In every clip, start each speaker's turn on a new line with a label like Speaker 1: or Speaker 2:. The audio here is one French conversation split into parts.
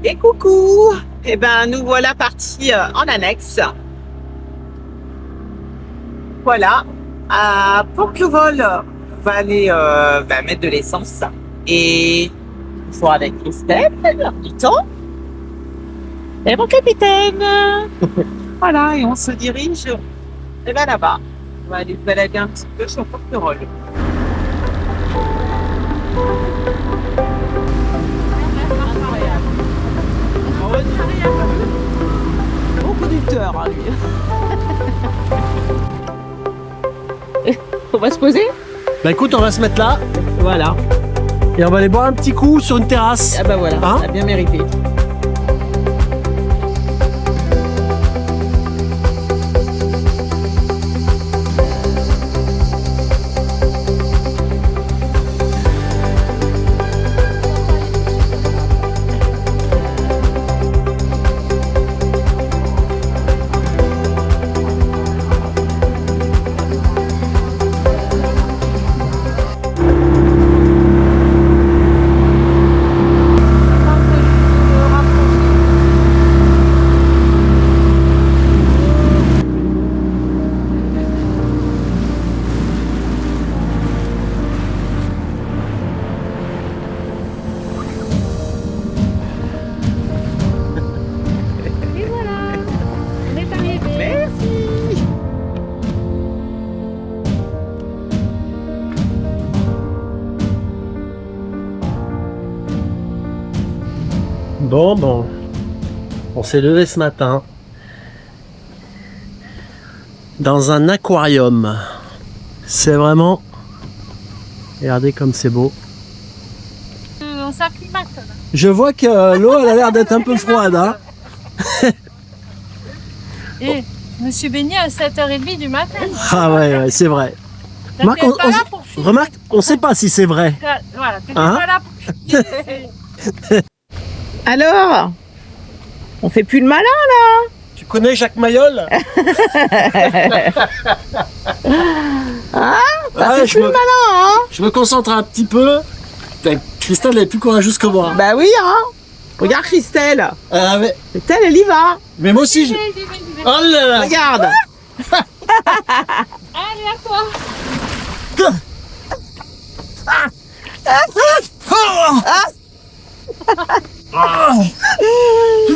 Speaker 1: Et coucou! Eh ben, nous voilà partis en annexe. Voilà. À Porquerolles, on va aller mettre de l'essence. Et il faut avec Christelle, du temps. Et mon capitaine. Voilà, et on se dirige là-bas. On va aller se balader un petit peu sur Porquerolles. Bon conducteur, hein, lui. On va se poser?
Speaker 2: Bah écoute, on va se mettre là
Speaker 1: Voilà.
Speaker 2: et on va aller boire un petit coup sur une terrasse.
Speaker 1: Ah bah voilà,
Speaker 2: Hein?
Speaker 1: on a bien mérité.
Speaker 3: Et voilà, on est arrivé.
Speaker 1: Merci.
Speaker 2: Bon, on s'est levé ce matin dans un aquarium. C'est vraiment... Regardez comme c'est beau.
Speaker 3: On s'acclimate là.
Speaker 2: Je vois que l'eau elle a l'air d'être un peu froide. Hein.
Speaker 3: Et je me suis baignée à 7h30 du matin.
Speaker 2: Ah ouais, c'est vrai.
Speaker 3: T'as
Speaker 2: Marc,
Speaker 3: peut-être pas là pour filmer.
Speaker 2: remarque, on sait pas si c'est vrai.
Speaker 3: Voilà, t'étais
Speaker 2: Hein?
Speaker 3: pas là pour filmer.
Speaker 1: Alors, on fait plus le malin.
Speaker 2: Tu connais Jacques Mayol?
Speaker 1: Ça
Speaker 2: Ouais,
Speaker 1: fait plus le malin, hein?
Speaker 2: je me concentre un petit peu. Ben, Christelle elle est plus courageuse que moi.
Speaker 1: Bah oui, hein? Regarde Christelle.
Speaker 2: Ah, mais,
Speaker 1: Christelle, elle y va.
Speaker 2: mais moi aussi je... Oh là là.
Speaker 1: Regarde.
Speaker 3: Allez, à toi.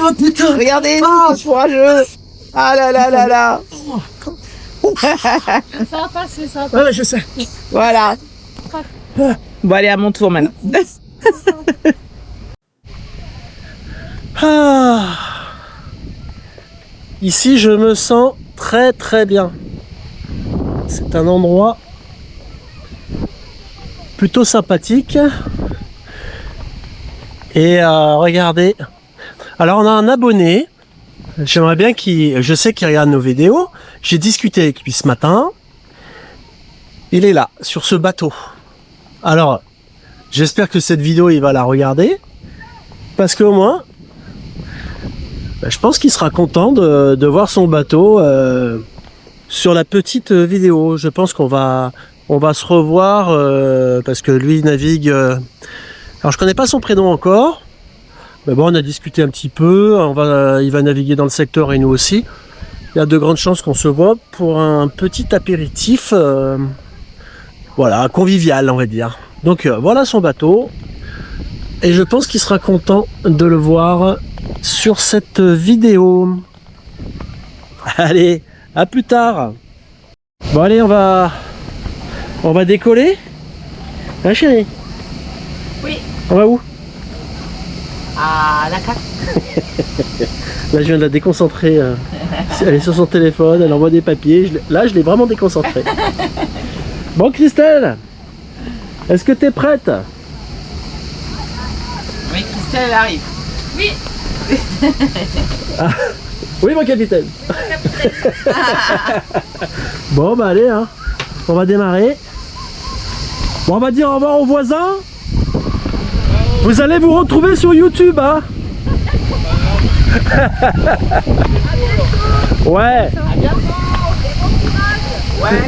Speaker 2: Oh putain.
Speaker 1: Regardez, c'est courageux. Ah là là là là.
Speaker 3: Ça va passer, ça va passer.
Speaker 2: Ouais, je sais.
Speaker 1: Voilà. Bon, allez, à mon tour maintenant.
Speaker 2: Ah. Ici, je me sens très très bien. C'est un endroit plutôt sympathique. Et regardez. Alors, on a un abonné. J'aimerais bien qu'il... Je sais qu'il regarde nos vidéos. J'ai discuté avec lui ce matin. Il est là, sur ce bateau. Alors, j'espère que cette vidéo, il va la regarder. Parce qu'au moins... je pense qu'il sera content de voir son bateau sur la petite vidéo. Je pense qu'on va se revoir parce que lui il navigue. Alors je connais pas son prénom encore, mais bon on a discuté un petit peu. Il va naviguer dans le secteur et nous aussi. Il y a de grandes chances qu'on se voit pour un petit apéritif, voilà, convivial on va dire. Donc voilà son bateau et je pense qu'il sera content de le voir sur cette vidéo. Allez, à plus tard. Bon allez, on va décoller. Hein chérie?
Speaker 1: Oui.
Speaker 2: On va où?
Speaker 1: Ah, la cac.
Speaker 2: Là je viens de la déconcentrer. Elle est sur son téléphone, elle envoie des papiers. Là je l'ai vraiment déconcentrée. Bon Christelle, est-ce que tu es prête?
Speaker 1: Oui, Christelle, elle arrive.
Speaker 3: Oui,
Speaker 2: Ah, oui mon capitaine. Bon bah allez hein, on va démarrer. Bon, on va dire au revoir aux voisins. Vous allez vous retrouver sur YouTube hein. Ouais.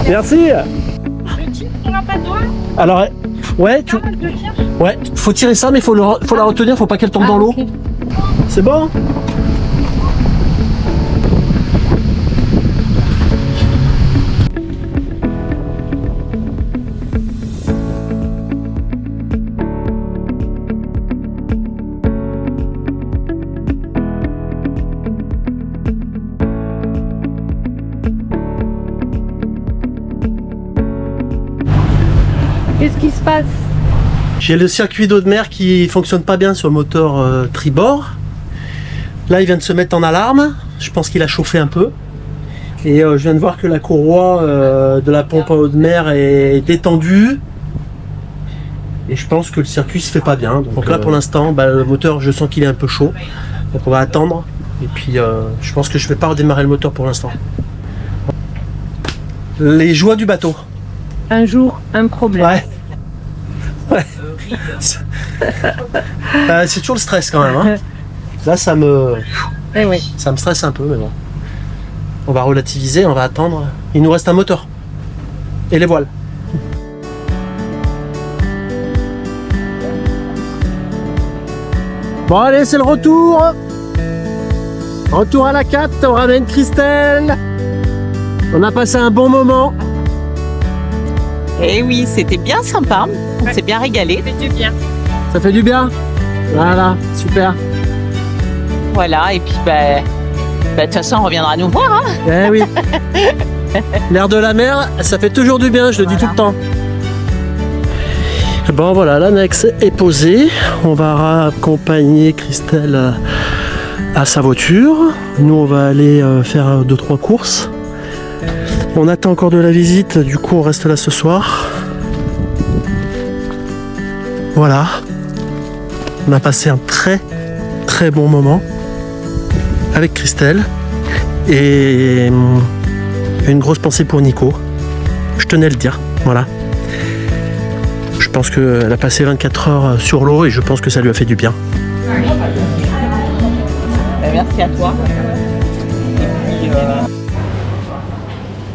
Speaker 2: Merci.
Speaker 3: on n'a pas de doigt.
Speaker 2: Alors ouais,
Speaker 3: Ah, je le tire.
Speaker 2: ouais, faut tirer ça mais faut la retenir, faut pas qu'elle tombe dans l'eau.
Speaker 3: Ok.
Speaker 2: C'est bon?
Speaker 3: Qu'est-ce qui se passe?
Speaker 2: J'ai le circuit d'eau de mer qui fonctionne pas bien sur le moteur tribord. Là, il vient de se mettre en alarme. Je pense qu'il a chauffé un peu. Et je viens de voir que la courroie de la pompe à eau de mer est détendue. Et je pense que le circuit se fait pas bien. Donc là, pour l'instant, le moteur, je sens qu'il est un peu chaud. Donc on va attendre. Et puis, je pense que je vais pas redémarrer le moteur pour l'instant. Les joies du bateau.
Speaker 3: Un jour, un problème.
Speaker 2: Ouais. Ouais. C'est toujours le stress quand même. Hein. Là, ça me stresse un peu, mais bon. On va relativiser, on va attendre. Il nous reste un moteur. Et les voiles. Bon, allez, c'est le retour. Retour à la 4, on ramène Christelle. On a passé un bon moment.
Speaker 1: Eh oui, c'était bien sympa. On s'est bien régalé.
Speaker 3: Ça fait du bien.
Speaker 2: Ça fait du bien? Voilà, super.
Speaker 1: Voilà, et puis de toute façon, on reviendra nous voir. Hein.
Speaker 2: Eh oui. L'air de la mer, ça fait toujours du bien, je le dis tout le temps. Bon voilà, l'annexe est posée. On va raccompagner Christelle à sa voiture. Nous, on va aller faire 2-3 courses. On attend encore de la visite, du coup on reste là ce soir. Voilà. On a passé un très très bon moment avec Christelle. Et une grosse pensée pour Nico. Je tenais à le dire, voilà. Je pense qu'elle a passé 24 heures sur l'eau et je pense que ça lui a fait du bien.
Speaker 1: Merci à toi. Et puis,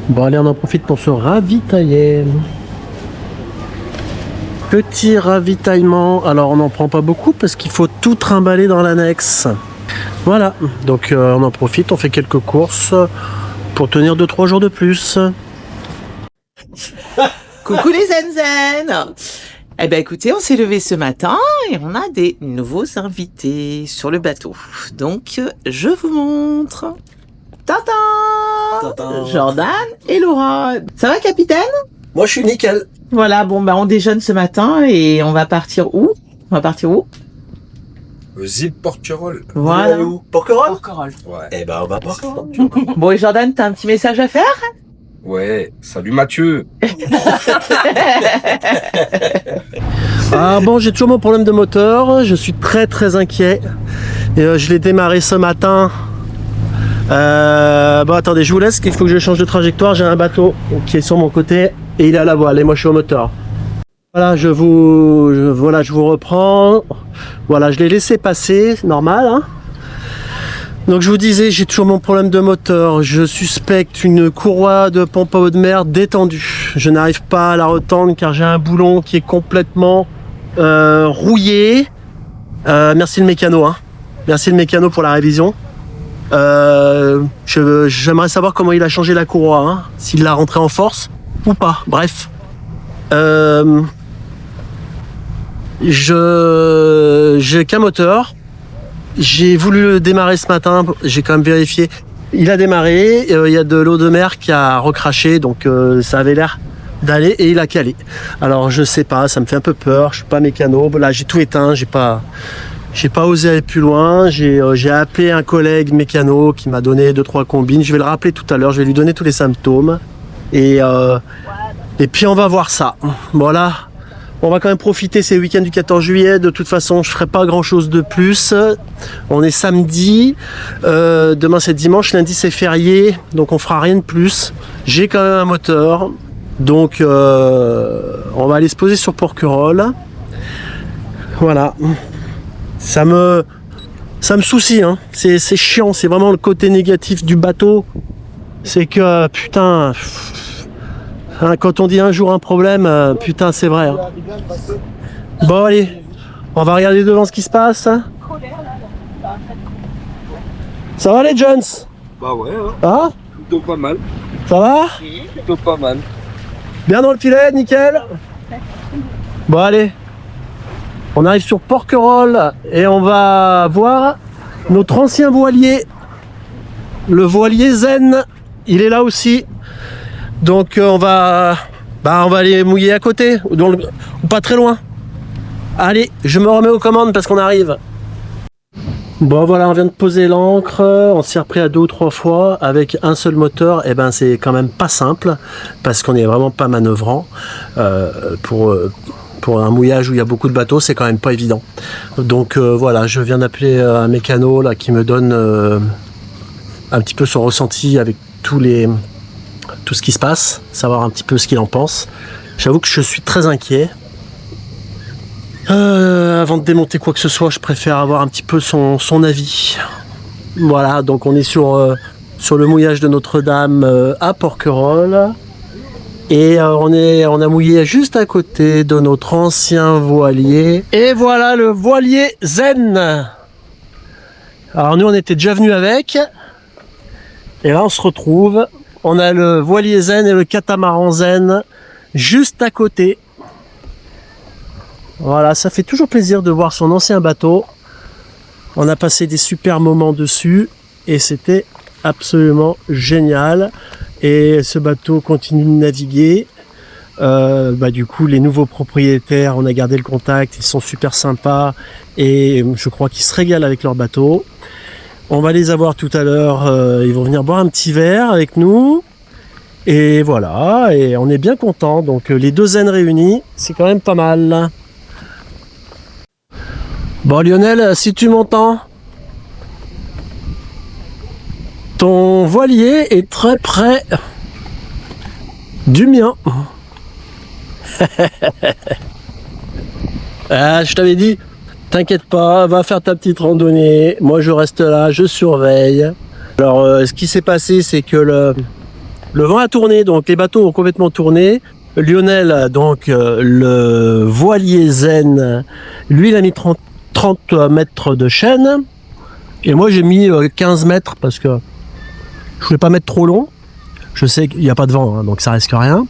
Speaker 2: Bon allez, on en profite pour se ravitailler. Petit ravitaillement. Alors on n'en prend pas beaucoup parce qu'il faut tout trimballer dans l'annexe. Voilà, donc on en profite, on fait quelques courses pour tenir 2-3 jours de plus.
Speaker 1: Coucou les zenzen. Eh ben écoutez, on s'est levé ce matin et on a des nouveaux invités sur le bateau. Donc je vous montre. Tintin, Jordan et Laura. Ça va, capitaine?
Speaker 2: Moi je suis nickel.
Speaker 1: Voilà, bon on déjeune ce matin et on va partir où? On va partir où?
Speaker 4: Aux îles Porquerolles.
Speaker 1: Voilà.
Speaker 2: Porquerolles?
Speaker 4: Ouais.
Speaker 2: Eh ben on va pas.
Speaker 1: Bon, et Jordan, t'as un petit message à faire?
Speaker 4: Ouais. Salut Mathieu.
Speaker 2: Ah bon, j'ai toujours mon problème de moteur. Je suis très très inquiet. Et je l'ai démarré ce matin. Bon attendez, je vous laisse, il faut que je change de trajectoire. J'ai un bateau qui est sur mon côté et il est à la voile et moi je suis au moteur. Voilà, je vous reprends. Voilà, je l'ai laissé passer, normal. Hein. Donc je vous disais, j'ai toujours mon problème de moteur. Je suspecte une courroie de pompe à eau de mer détendue. Je n'arrive pas à la retendre car j'ai un boulon qui est complètement rouillé. Merci le mécano. Hein. Merci le mécano pour la révision. J'aimerais savoir comment il a changé la courroie, hein, s'il l'a rentrée en force ou pas. Bref, j'ai qu'un moteur. J'ai voulu le démarrer ce matin. J'ai quand même vérifié. Il a démarré. Il y a de l'eau de mer qui a recraché, donc ça avait l'air d'aller et il a calé. Alors je sais pas, ça me fait un peu peur. Je suis pas mécano. Là, j'ai tout éteint. J'ai pas osé aller plus loin. J'ai appelé un collègue mécano qui m'a donné 2-3 combines. Je vais le rappeler tout à l'heure. Je vais lui donner tous les symptômes. Et puis on va voir ça. Voilà. On va quand même profiter ces week-ends du 14 juillet. De toute façon, je ferai pas grand-chose de plus. On est samedi. Demain, c'est dimanche. Lundi, c'est férié. Donc, on fera rien de plus. J'ai quand même un moteur. Donc, on va aller se poser sur Porquerolles. Voilà. Ça me soucie, hein. C'est chiant, c'est vraiment le côté négatif du bateau. C'est que, putain, hein, quand on dit un jour un problème, putain, c'est vrai. Hein. Bon, allez, on va regarder devant ce qui se passe. Ça va les Jones?
Speaker 4: Bah ouais, hein,
Speaker 2: Hein?
Speaker 4: plutôt pas mal.
Speaker 2: Ça va?
Speaker 4: Plutôt pas mal.
Speaker 2: Bien dans le filet, nickel. Bon allez, on arrive sur Porquerolles et on va voir notre ancien voilier, le voilier Zen. Il est là aussi, donc on va aller mouiller à côté ou pas très loin. Allez, je me remets aux commandes parce qu'on arrive. Bon voilà, on vient de poser l'ancre, on s'est repris à 2 ou 3 fois avec un seul moteur. Et ben c'est quand même pas simple parce qu'on est vraiment pas manœuvrant. Pour un mouillage où il y a beaucoup de bateaux, c'est quand même pas évident. Donc voilà, je viens d'appeler un mécano là qui me donne un petit peu son ressenti avec tout ce qui se passe, savoir un petit peu ce qu'il en pense. J'avoue que je suis très inquiet. Avant de démonter quoi que ce soit, je préfère avoir un petit peu son avis. Voilà, donc on est sur le mouillage de Notre-Dame à Porquerolles. Et on a mouillé juste à côté de notre ancien voilier. Et voilà le voilier Zen. Alors nous on était déjà venus avec. Et là on se retrouve. On a le voilier Zen et le catamaran Zen juste à côté. Voilà, ça fait toujours plaisir de voir son ancien bateau. On a passé des super moments dessus et c'était absolument génial. Et ce bateau continue de naviguer. Du coup, les nouveaux propriétaires, on a gardé le contact, ils sont super sympas et je crois qu'ils se régalent avec leur bateau. On va les avoir tout à l'heure, ils vont venir boire un petit verre avec nous. Et voilà, et on est bien contents. Donc les deux zen réunis, c'est quand même pas mal. Bon Lionel, si tu m'entends, ton voilier est très près du mien. Ah, je t'avais dit, t'inquiète pas, va faire ta petite randonnée. Moi je reste là, je surveille. Alors ce qui s'est passé, c'est que le vent a tourné, donc les bateaux ont complètement tourné. Lionel, donc le voilier zen, lui il a mis 30 mètres de chaîne. Et moi j'ai mis 15 mètres parce que je voulais pas mettre trop long. Je sais qu'il n'y a pas de vent, hein, donc ça risque rien.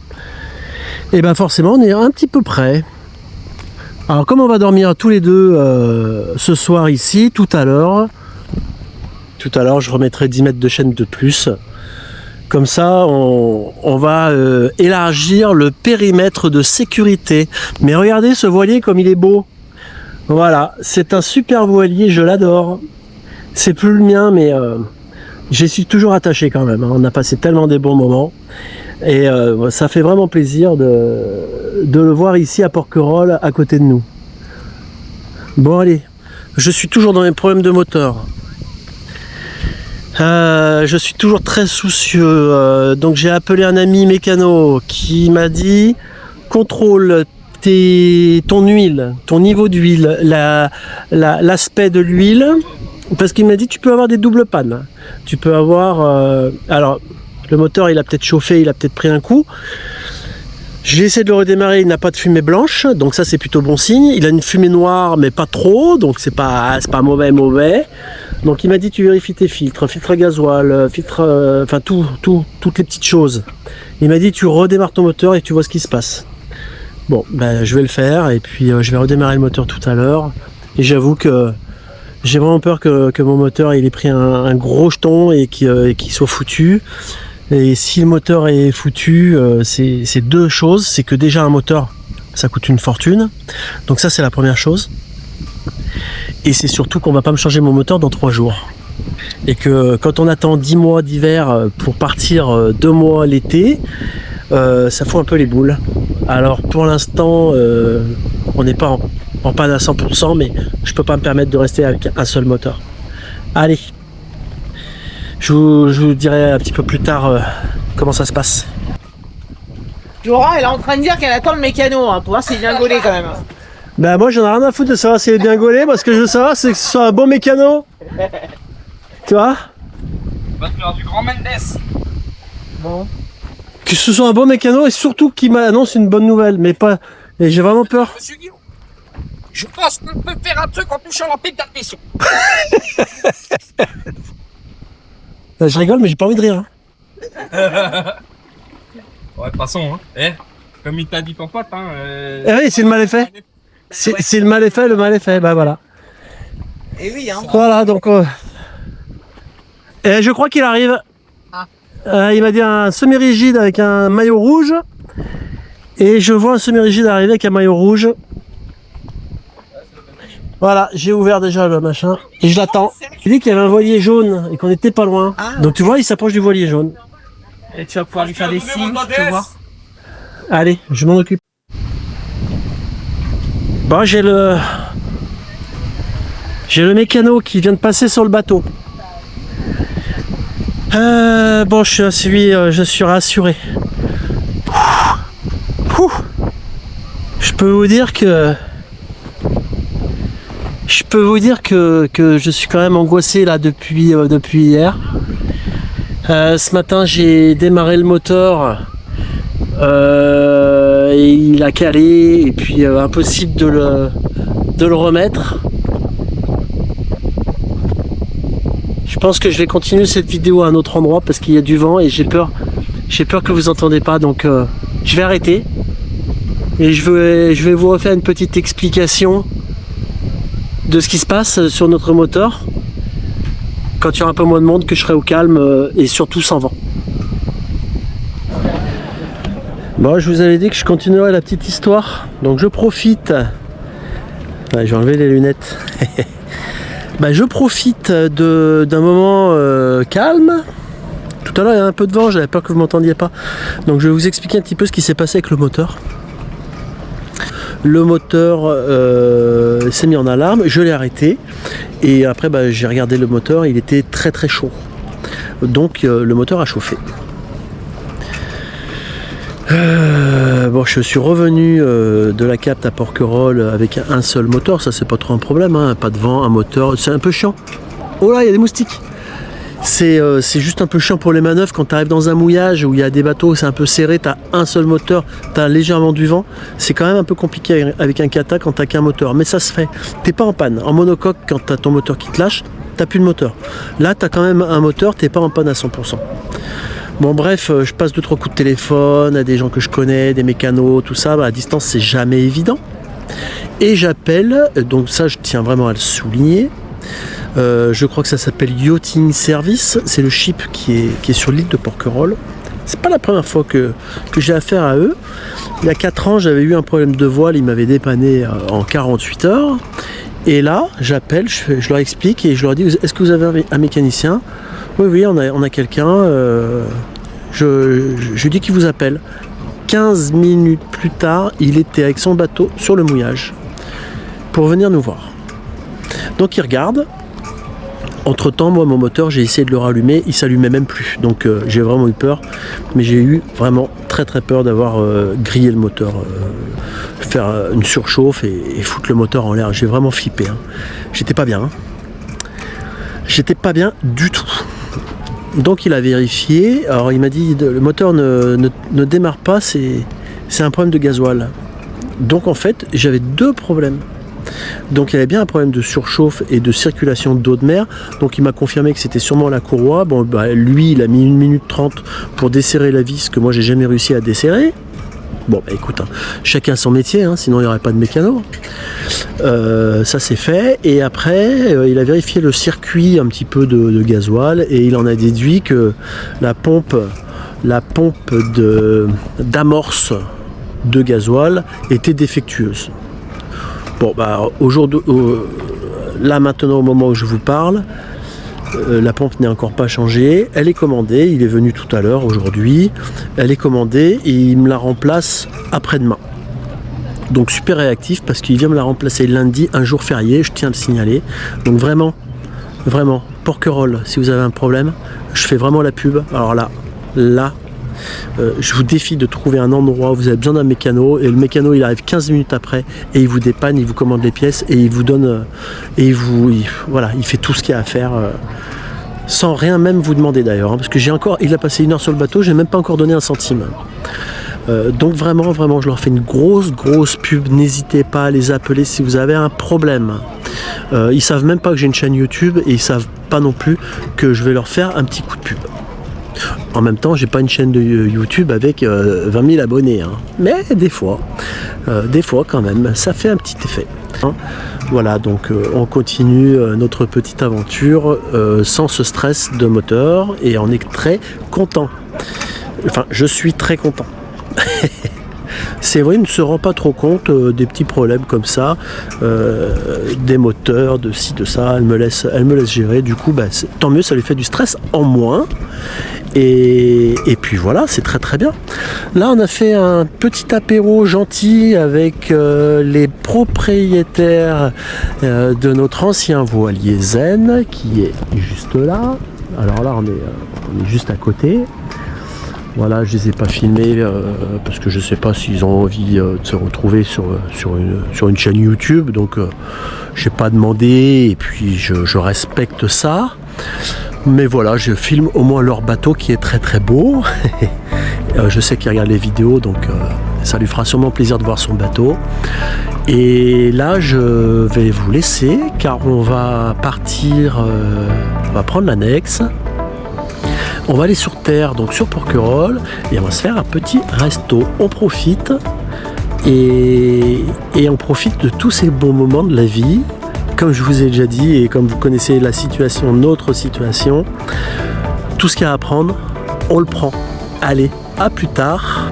Speaker 2: Et ben forcément on est un petit peu près. Alors comme on va dormir tous les deux ce soir ici, tout à l'heure je remettrai 10 mètres de chaîne de plus. Comme ça on va élargir le périmètre de sécurité. Mais regardez ce voilier comme il est beau. Voilà, c'est un super voilier, je l'adore. C'est plus le mien, mais j'y suis toujours attaché quand même. On a passé tellement des bons moments. Et ça fait vraiment plaisir de le voir ici à Porquerolles, à côté de nous. Bon allez, je suis toujours dans mes problèmes de moteur. Je suis toujours très soucieux. Donc j'ai appelé un ami mécano qui m'a dit contrôle ton huile, ton niveau d'huile, l'aspect de l'huile, parce qu'il m'a dit tu peux avoir des doubles pannes. Tu peux avoir alors le moteur il a peut-être chauffé, il a peut-être pris un coup. J'ai essayé de le redémarrer, il n'a pas de fumée blanche, donc ça c'est plutôt bon signe. Il a une fumée noire mais pas trop, donc c'est pas mauvais. Donc il m'a dit tu vérifies tes filtres gasoil, enfin toutes les petites choses. Il m'a dit tu redémarres ton moteur et tu vois ce qui se passe. Bon, ben, je vais le faire et puis je vais redémarrer le moteur tout à l'heure. Et j'avoue que j'ai vraiment peur que mon moteur il ait pris un gros jeton et qu'il soit foutu. Et si le moteur est foutu, c'est deux choses. C'est que déjà un moteur, ça coûte une fortune. Donc ça c'est la première chose. Et c'est surtout qu'on va pas me changer mon moteur dans 3 jours. Et que quand on attend 10 mois d'hiver pour partir 2 mois l'été, ça fout un peu les boules. Alors pour l'instant on n'est pas en panne à 100%, mais je peux pas me permettre de rester avec un seul moteur. Allez, je vous dirai un petit peu plus tard comment ça se passe.
Speaker 1: Laura, elle est en train de dire qu'elle attend le mécano, hein, pour voir s'il est bien gaulé quand même.
Speaker 2: Ben moi j'en ai rien à foutre de savoir s'il est bien gaulé, parce que je veux savoir c'est que ce soit un bon mécano. Tu vois?
Speaker 4: On va te faire du grand Mendes.
Speaker 1: Bon.
Speaker 2: Que ce soit un bon mécano et surtout qu'il m'annonce une bonne nouvelle, mais pas. Et j'ai vraiment peur.
Speaker 4: Monsieur Guillaume. Je pense qu'on peut faire un truc en touchant la pédale de vaisseau.
Speaker 2: Je rigole, mais j'ai pas envie de rire. Hein.
Speaker 4: Ouais, de toute façon, hein. Comme il t'a dit ton pote, hein.
Speaker 2: Eh oui, c'est le mal est fait. C'est le mal est fait, bah voilà.
Speaker 1: Et oui, hein.
Speaker 2: Voilà, donc... Et je crois qu'il arrive. Il m'a dit un semi-rigide avec un maillot rouge. Et je vois un semi-rigide arriver avec un maillot rouge. Voilà, j'ai ouvert déjà le machin. Et je l'attends. Il dit qu'il y avait un voilier jaune et qu'on était pas loin.
Speaker 1: Ah.
Speaker 2: Donc tu vois, il s'approche du voilier jaune.
Speaker 1: Et tu vas pouvoir lui faire des signes, tu vois.
Speaker 2: Allez, je m'en occupe. Bon, j'ai le mécano qui vient de passer sur le bateau. Bon, je suis rassuré. Je peux vous dire que je suis quand même angoissé là depuis hier. Ce matin, j'ai démarré le moteur. Et il a calé et puis impossible de le remettre. Je pense que je vais continuer cette vidéo à un autre endroit parce qu'il y a du vent et j'ai peur que vous entendez pas, donc je vais arrêter et je vais vous refaire une petite explication de ce qui se passe sur notre moteur quand il y aura un peu moins de monde, que je serai au calme et surtout sans vent. Bon, je vous avais dit que je continuerai la petite histoire, donc je profite. Ouais, j'ai enlevé les lunettes. Je profite d'un moment calme. Tout à l'heure il y a un peu de vent, j'avais peur que vous m'entendiez pas. Donc je vais vous expliquer un petit peu ce qui s'est passé avec le moteur. Le moteur s'est mis en alarme, je l'ai arrêté. Et après j'ai regardé le moteur, il était très très chaud. Donc le moteur a chauffé. Bon, je suis revenu de la Capte à Porquerolles avec un seul moteur, ça c'est pas trop un problème, hein, pas de vent, un moteur, c'est un peu chiant. Oh là, il y a des moustiques. C'est juste un peu chiant pour les manœuvres quand tu arrives dans un mouillage où il y a des bateaux, c'est un peu serré, tu as un seul moteur, tu as légèrement du vent, c'est quand même un peu compliqué avec un kata quand tu n'as qu'un moteur, mais ça se fait. T'es pas en panne. En monocoque, quand tu as ton moteur qui te lâche, t'as plus de moteur. Là, tu as quand même un moteur, t'es pas en panne à 100%. Bon bref, je passe 2-3 coups de téléphone à des gens que je connais, des mécanos, tout ça, à distance c'est jamais évident. Et j'appelle, donc ça je tiens vraiment à le souligner, je crois que ça s'appelle Yachting Service, c'est le ship qui est sur l'île de Porquerolles. C'est pas la première fois que j'ai affaire à eux. Il y a 4 ans j'avais eu un problème de voile, ils m'avaient dépanné en 48 heures. Et là, j'appelle, je leur explique et je leur dis, est-ce que vous avez un mécanicien ? Oui, on a quelqu'un. Je dis qu'il vous appelle. 15 minutes plus tard, il était avec son bateau sur le mouillage pour venir nous voir. Donc il regarde. Entre temps, moi, mon moteur, j'ai essayé de le rallumer, il s'allumait même plus. Donc j'ai vraiment eu peur. Mais j'ai eu vraiment très très peur d'avoir grillé le moteur. Faire une surchauffe et foutre le moteur en l'air. J'ai vraiment flippé. Hein. J'étais pas bien. Hein. J'étais pas bien du tout. Donc il a vérifié. Alors il m'a dit le moteur ne démarre pas, c'est un problème de gasoil. Donc en fait, j'avais 2 problèmes. Donc il y avait bien un problème de surchauffe et de circulation d'eau de mer. Donc il m'a confirmé que c'était sûrement la courroie. Bon, lui, il a mis 1 minute 30 pour desserrer la vis que moi j'ai jamais réussi à desserrer. Bon, écoute, hein, chacun son métier, hein, sinon il n'y aurait pas de mécano. Ça c'est fait. Et après, il a vérifié le circuit un petit peu de gasoil et il en a déduit que la pompe d'amorce de gasoil était défectueuse. Bon, là maintenant, au moment où je vous parle, la pompe n'est encore pas changée, elle est commandée, il est venu tout à l'heure aujourd'hui, elle est commandée et il me la remplace après-demain. Donc super réactif parce qu'il vient me la remplacer lundi, un jour férié, je tiens à le signaler. Donc vraiment, Porquerolles, si vous avez un problème, je fais vraiment la pub. Alors là, je vous défie de trouver un endroit où vous avez besoin d'un mécano et le mécano il arrive 15 minutes après et il vous dépanne, il vous commande les pièces et il vous donne il fait tout ce qu'il y a à faire sans rien même vous demander d'ailleurs, hein, parce que il a passé 1 heure sur le bateau, j'ai même pas encore donné un centime. Donc vraiment, je leur fais une grosse pub. N'hésitez pas à les appeler si vous avez un problème. Ils savent même pas que j'ai une chaîne YouTube et ils savent pas non plus que je vais leur faire un petit coup de pub. En même temps, j'ai pas une chaîne de YouTube avec 20 000 abonnés, hein. Mais des fois quand même, ça fait un petit effet. Hein. Voilà, donc on continue notre petite aventure sans ce stress de moteur et on est très content. Enfin, je suis très content. C'est vrai, il ne se rend pas trop compte des petits problèmes comme ça, des moteurs, de ci, de ça. Elle me laisse gérer. Du coup, bah, tant mieux, ça lui fait du stress en moins. Et puis voilà, c'est très bien. Là, on a fait un petit apéro gentil avec les propriétaires de notre ancien voilier Zen, qui est juste là. Alors là, on est juste à côté. Voilà, je les ai pas filmés parce que je sais pas s'ils ont envie de se retrouver sur une chaîne YouTube, donc j'ai pas demandé et puis je respecte ça. Mais voilà, je filme au moins leur bateau qui est très beau. Je sais qu'il regarde les vidéos, donc ça lui fera sûrement plaisir de voir son bateau. Et là, je vais vous laisser car on va partir, on va prendre l'annexe. On va aller sur terre, donc sur Porquerolles, et on va se faire un petit resto. On profite et on profite de tous ces bons moments de la vie. Comme je vous ai déjà dit et comme vous connaissez la situation, notre situation, tout ce qu'il y a à prendre, on le prend. Allez, à plus tard.